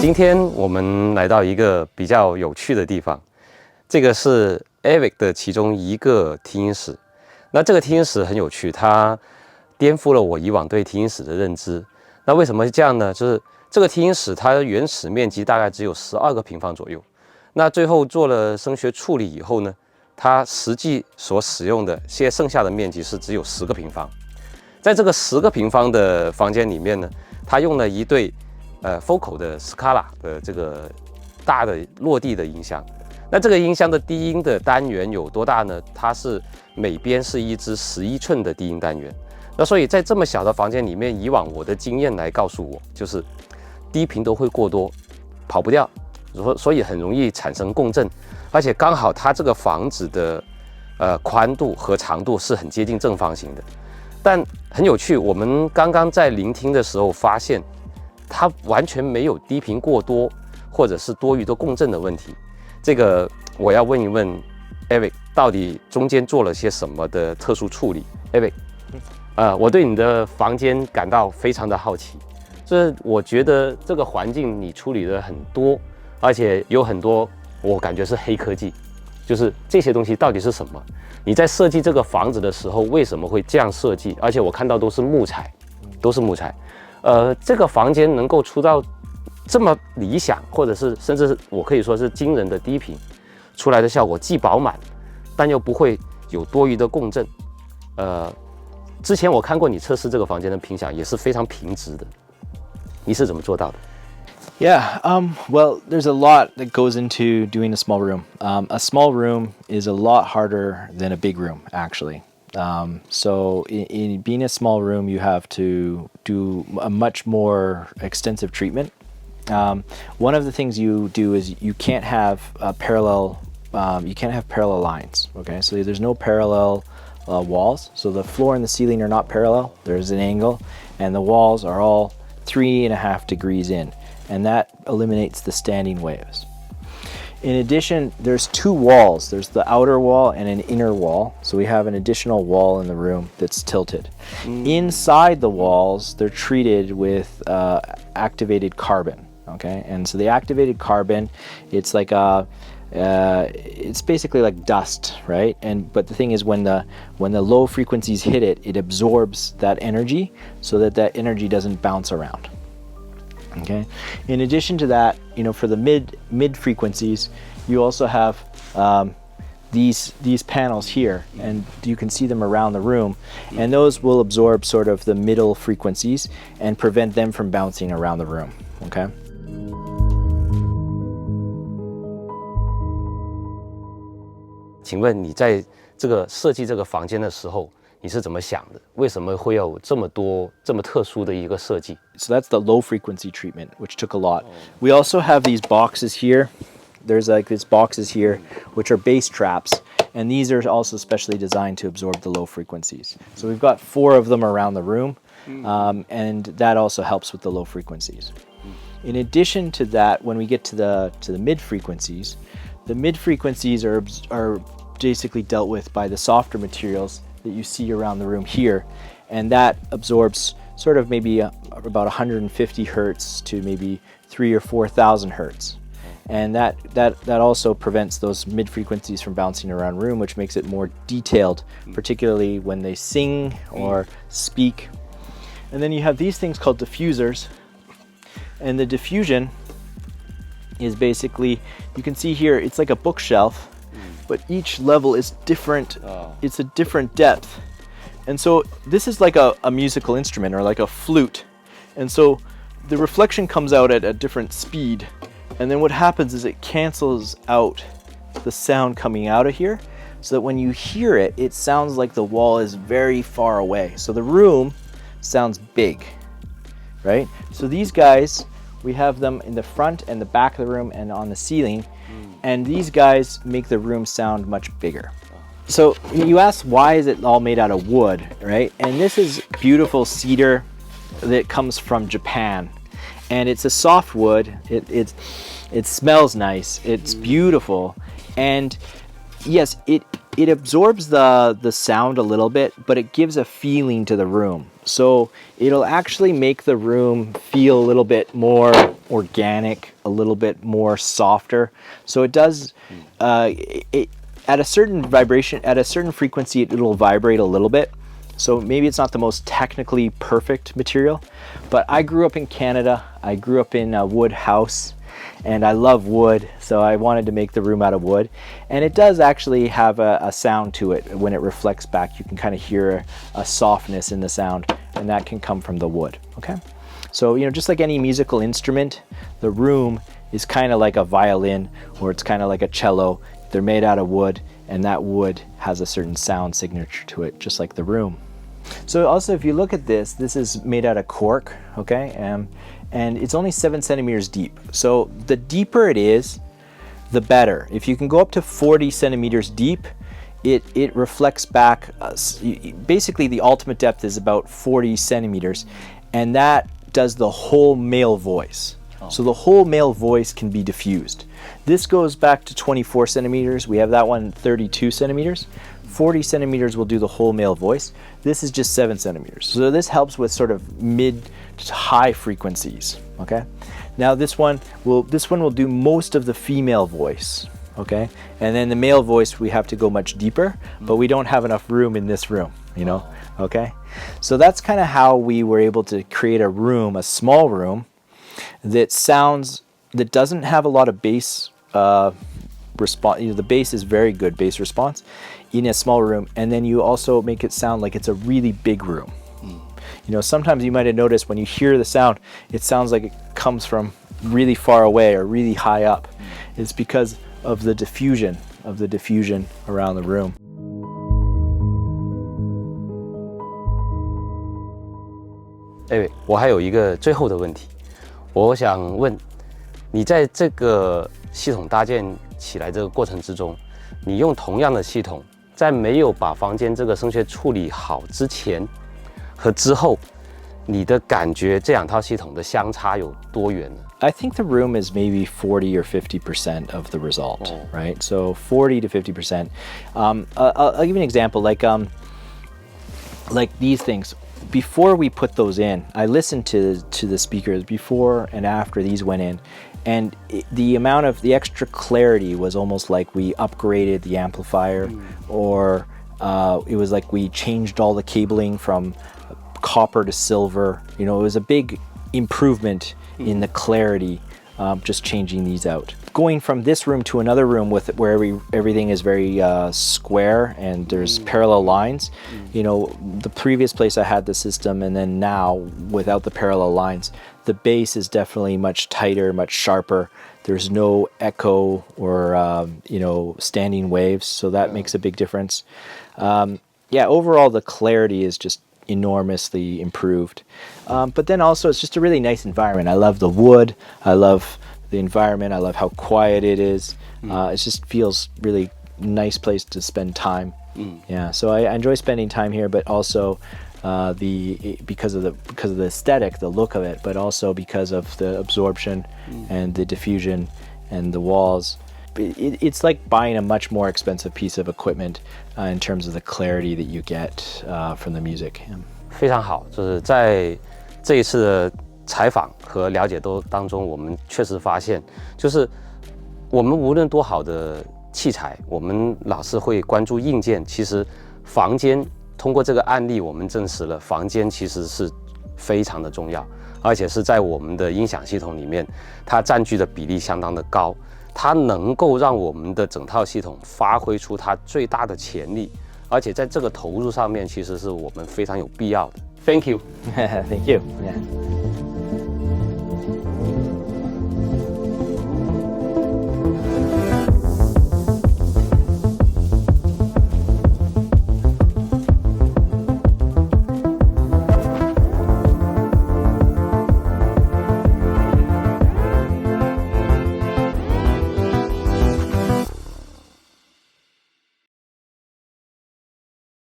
今天我们来到一个比较有趣的地方，这个是 Eric 的其中一个听音室。那这个听音室很有趣，它颠覆了我以往对听音室的认知。那为什么是这样呢？就是这个听音室它原始面积大概只有12个平方左右，那最后做了声学处理以后呢，它实际所使用的现在剩下的面积是只有10个平方。在这个10个平方的房间里面呢，它用了一对focal 的 Scala 的这个大的落地的音箱。那这个音箱的低音的单元有多大呢？它是每边是一支11寸的低音单元。那所以在这么小的房间里面，以往我的经验来告诉我，就是低频都会过多，跑不掉，所以很容易产生共振，而且刚好它这个房子的宽度和长度是很接近正方形的。但很有趣，我们刚刚在聆听的时候发现，它完全没有低频过多或者是多余的共振的问题。这个我要问一问 Eric， 到底中间做了些什么的特殊处理 ？Eric， 我对你的房间感到非常的好奇。就是我觉得这个环境你处理的很多，而且有很多我感觉是黑科技。就是这些东西到底是什么？你在设计这个房子的时候为什么会这样设计？而且我看到都是木材，都是木材。这个房间能够出到这么理想，或者是甚至我可以说是惊人的低频出来的效果，既饱满，但又不会有多余的共振。之前我看过你测试这个房间的频响也是非常平直的，你是怎么做到的？ Yeah, well, there's a lot that goes into doing a small room. A small room is a lot harder than a big room, actually. So in being a small room, you have to do a much more extensive treatment. One of the things you do is you can't have parallel lines. Okay, so there's no parallel walls. So the floor and the ceiling are not parallel. There's an angle, and the walls are all 3.5 degrees in. And that eliminates the standing waves. In addition, there's two walls. There's the outer wall and an inner wall. So we have an additional wall in the room that's tilted. Inside the walls, they're treated with activated carbon. Okay, and so the activated carbon, it's like it's basically like dust, right? But the thing is, when the low frequencies hit it, it absorbs that energy so that energy doesn't bounce around. Okay. In addition to that, for the mid frequencies, you also have these panels here, and you can see them around the room, and those will absorb sort of the middle frequencies and prevent them from bouncing around the room. Okay. 请问你在这个设计这个房间的时候，你是怎么想的？为什么会有这么多这么特殊的一个设计？ So that's the low frequency treatment, which took a lot. We also have these boxes here. There's like these boxes here, which are bass traps, and these are also specially designed to absorb the low frequencies. So we've got 4 of them around the room, and that also helps with the low frequencies. In addition to that, when we get to the mid frequencies, the mid frequencies are basically dealt with by the softer materials that you see around the room here, and that absorbs sort of maybe about 150 hertz to maybe 3,000 or 4,000 hertz, and that also prevents those mid frequencies from bouncing around room, which makes it more detailed, particularly when they sing or speak. And then you have these things called diffusers, and the diffusion is basically, you can see here, it's like a bookshelf, but each level is different. It's a different depth. And so this is like a musical instrument, or like a flute. And so the reflection comes out at a different speed. And then what happens is it cancels out the sound coming out of here, so that when you hear it, it sounds like the wall is very far away. So the room sounds big, right? So these guys, we have them in the front and the back of the room and on the ceiling. And these guys make the room sound much bigger. So you asked, why is it all made out of wood, right? And this is beautiful cedar that comes from Japan. And it's a soft wood. It smells nice. It's beautiful. And yes, it absorbs the sound a little bit, but it gives a feeling to the room. So it'll actually make the room feel a little bit more organic, a little bit more softer. So it does, at a certain vibration, at a certain frequency, it'll vibrate a little bit. So maybe it's not the most technically perfect material, but I grew up in Canada. I grew up in a wood house, and I love wood, so I wanted to make the room out of wood. And it does actually have a sound to it. When it reflects back, you can kind of hear a softness in the sound, and that can come from the wood, okay? So, you know, just like any musical instrument, the room is kind of like a violin, or it's kind of like a cello. They're made out of wood, and that wood has a certain sound signature to it, just like the room. So also, if you look at this, this is made out of cork, okay? And it's only 7 centimeters deep. So the deeper it is, the better. If you can go up to 40 centimeters deep, it reflects back, basically the ultimate depth is about 40 centimeters, and that does the whole male voice. So the whole male voice can be diffused. This goes back to 24 centimeters. We have that one 32 centimeters. 40 centimeters will do the whole male voice. This is just 7 centimeters. So this helps with sort of mid to high frequencies, okay? Now this one will do most of the female voice, okay? And then the male voice, we have to go much deeper, but we don't have enough room in this room, you know, okay? So that's kind of how we were able to create a room, a small room, that doesn't have a lot of bass response. You know, the bass is very good bass response in a small room, and then you also make it sound like it's a really big room. You know, sometimes you might have noticed when you hear the sound, it sounds like it comes from really far away or really high up. It's because of the diffusion around the room. Eric，我还有一个最后的问题，我想问你在这个系统搭建起来这个过程之中，你用同样的系统，在没有把房间这个声学处理好之前和之后，你的感觉这两套系统的相差有多远呢？ I think the room is maybe 40 or 50% of the result, right? So 40 to 50%. I'll give you an example, like these things. Before we put those in, I listened to the speakers before and after these went in, and the extra clarity was almost like we upgraded the amplifier, or it was like we changed all the cabling from copper to silver. You know, it was a big improvement in the clarity, just changing these out. Going from this room to another room where everything is very square and there's parallel lines. You know, the previous place I had the system, and then now without the parallel lines, the bass is definitely much tighter, much sharper. There's no echo or you know, standing waves, so that makes a big difference. Yeah, overall the clarity is just enormously improved. But then also it's just a really nice environment. I love the wood. I love the environment. I love how quiet it is. It just feels really nice place to spend time. Yeah, so I enjoy spending time here, but also because of the aesthetic, the look of it, but also because of the absorption and the diffusion and the walls. It's like buying a much more expensive piece of equipment in terms of the clarity that you get from the music. 非常好，就是在这一次的采访和了解当中，我们确实发现，就是我们无论多好的器材，我们老是会关注硬件，其实房间通过这个案例，我们证实了房间其实是非常的重要，而且是在我们的音响系统里面，它占据的比例相当的高。它能够让我们的整套系统发挥出它最大的潜力，而且在这个投入上面，其实是我们非常有必要的。Thank you. Thank you. Yeah.